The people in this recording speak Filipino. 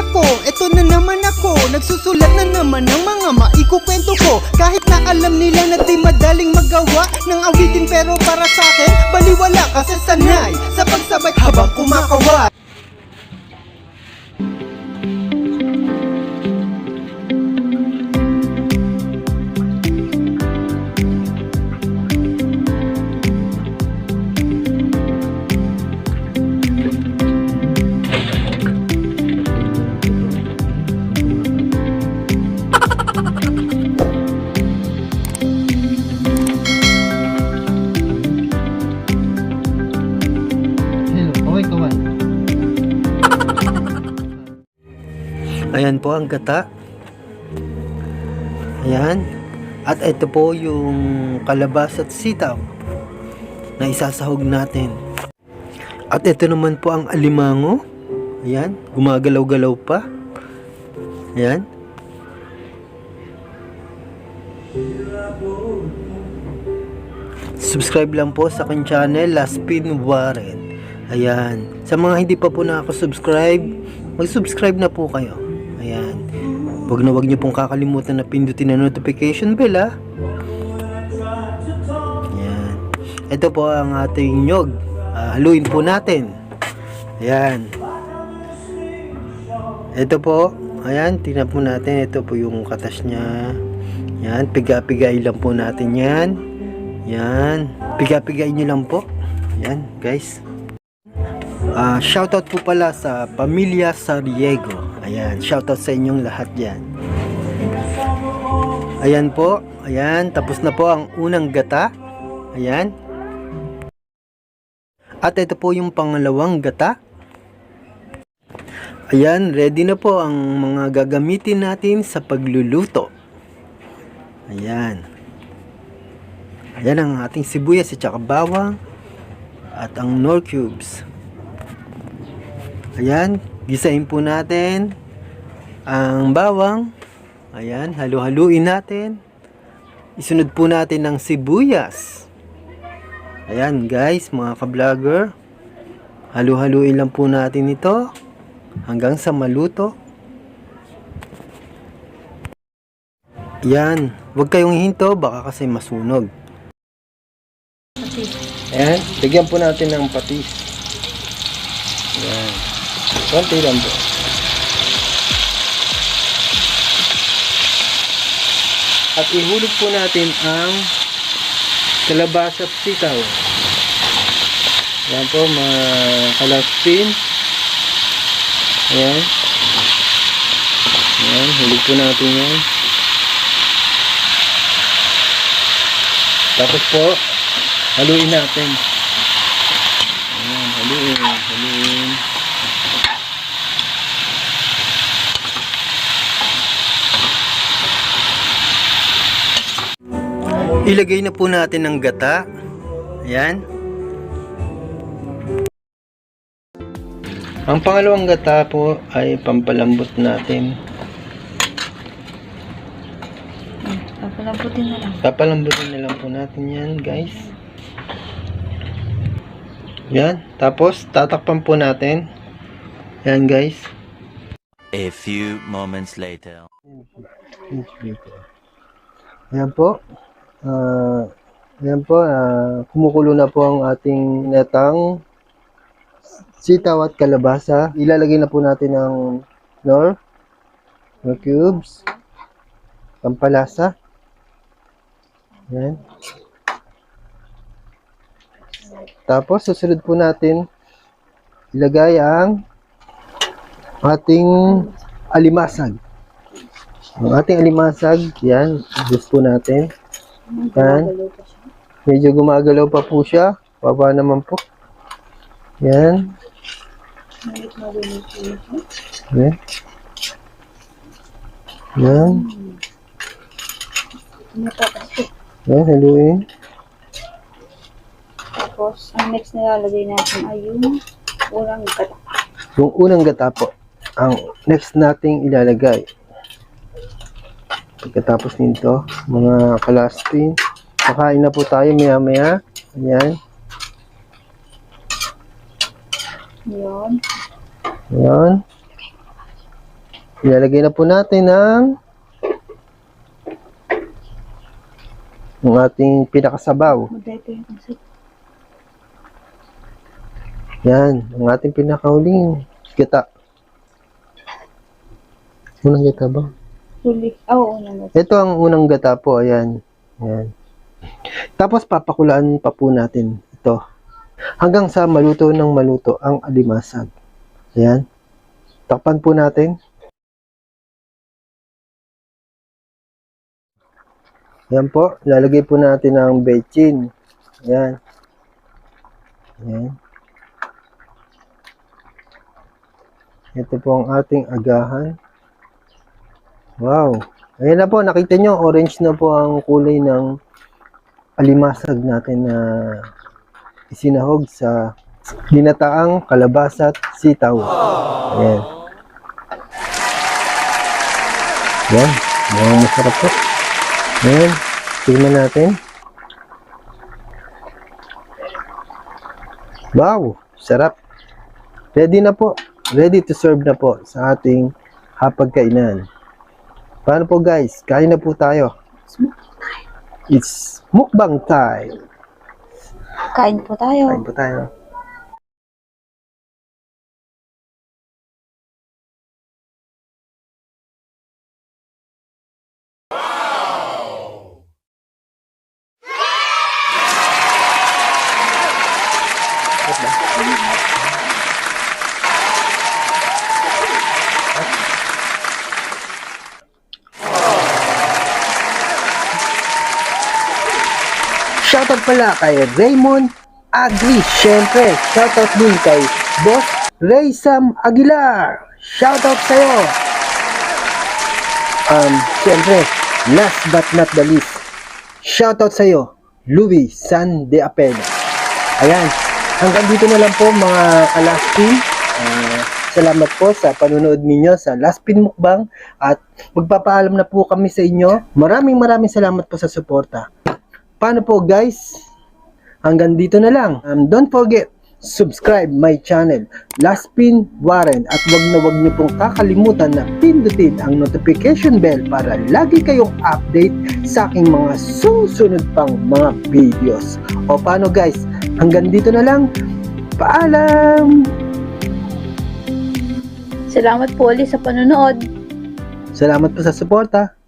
ako, eto na naman ako. Nagsusulat na naman ng mga maikukwento ko. Kahit na alam nila na di madaling magawa ng awitin, pero para sa akin baliwala kasi sanay sa pagsabay habang kumakaway. Ayan po ang gata. Ayan. At ito po yung kalabas at sitaw na isasahog natin. At ito naman po ang alimango. Ayan. Gumagalaw-galaw pa. Ayan. Subscribe lang po sa aking channel, Laspin Warren. Ayan. Sa mga hindi pa po nakaka-subscribe, mag-subscribe na po kayo. Ayan. Huwag niyo pong kakalimutan na pindutin na notification bell, ha. Ayan. Ito po ang ating nyog. Haluin po natin. Ayan. Ito po. Ayan. Tingnan po natin. Ito po yung katas niya. Ayan. Piga-pigay lang po natin yan. Ayan. Piga-pigay nyo lang po. Ayan, guys. Shoutout po pala sa Pamilya Sariego. Ayan, shoutout sa inyong lahat yan. Ayan po. Ayan, tapos na po ang unang gata. Ayan. At ito po yung pangalawang gata. Ayan, ready na po ang mga gagamitin natin sa pagluluto. Ayan. Ayan ang ating sibuyas at saka bawang at ang Knorr cubes. Ayan, gisahin po natin ang bawang. Ayan, halu-haluin natin. Isunod po natin ng sibuyas. Ayan guys, mga ka-vlogger. Halu-haluin lang po natin ito hanggang sa maluto. Ayan, huwag kayong hihinto, baka kasi masunog. Ayan, bigyan po natin ng patis. Ayan. Konti lang po. At ihulog po natin ang kalabasa at sitaw. Ayan po mga kalaspin. Ayan. Ayan, hulog po natin yan. Tapos po, haluin natin. Ayan, haluin. Ilagay na po natin ang gata. Ayan. Ang pangalawang gata po ay pampalambot natin. Papalambutin na lang. Papalambutin na lang po natin yan, guys. Yan. Tapos, tatakpan po natin. Yan, guys. A few moments later. Yan po. Yan po. Kumukulo na po ang ating netang sitaw at kalabasa. Ilalagay na po natin ang Knorr cubes. Pampalasa. Yan. Tapos, susunod po natin ilagay ang ating alimasag. Ang ating alimasag, yan, juice po natin. Yan. Medyo gumagalaw pa po siya. Baba naman po. Yan. Yan. Yan. Yan, haluin. Tapos, ang next na lalagay natin ay yung unang gata. Yung unang gata po, ang next nating ilalagay. Pagkatapos nito, mga kalaspin, kakain na po tayo maya-maya. Ayan. Yun. Ayan. Ilalagay na po natin ang ating pinakasabaw. Maday pa yung kasip. Yan, ang ating pinakahuling gata. Unang gata ba? Huli. Oo, naman. Ito ang unang gata po, ayan. Ayan. Tapos papakulaan pa po natin ito. Hanggang sa maluto ng maluto ang alimasag. Ayan. Takpan po natin. Ayan po, lalagay po natin ang bechin. Ayan. Ayan. Ito po ang ating agahan. Wow. Ayan na po, nakita nyo, orange na po ang kulay ng alimasag natin na isinahog sa ginataang kalabasa at sitaw. Ayan. Ayan. Mukhang masarap po. Ayan. Tingnan natin. Wow. Sarap. Ready na po. Ready to serve na po sa ating hapagkainan. Paano po guys? Kain na po tayo. It's mukbang time. Kain po tayo. Kain po tayo. Shoutout pala kay Raymond Agri. Siyempre, shoutout din kay Boss Ray Sam Aguilar. Shoutout sa'yo. Siyempre, last but not the least, shoutout sa'yo, Louis San de Apena. Ayan, hanggang dito na lang po mga kalaspin. Salamat po sa panonood ninyo sa Laspin Mukbang at magpapaalam na po kami sa inyo. Maraming salamat po sa suporta. Paano po guys? Hanggang dito na lang. Don't forget, subscribe my channel, Laspin Warren, at wag niyo pong kakalimutan na pindutin ang notification bell para lagi kayong update sa aking mga susunod pang mga videos. O paano guys? Hanggang dito na lang. Paalam! Salamat po ulit sa panonood. Salamat po sa suporta.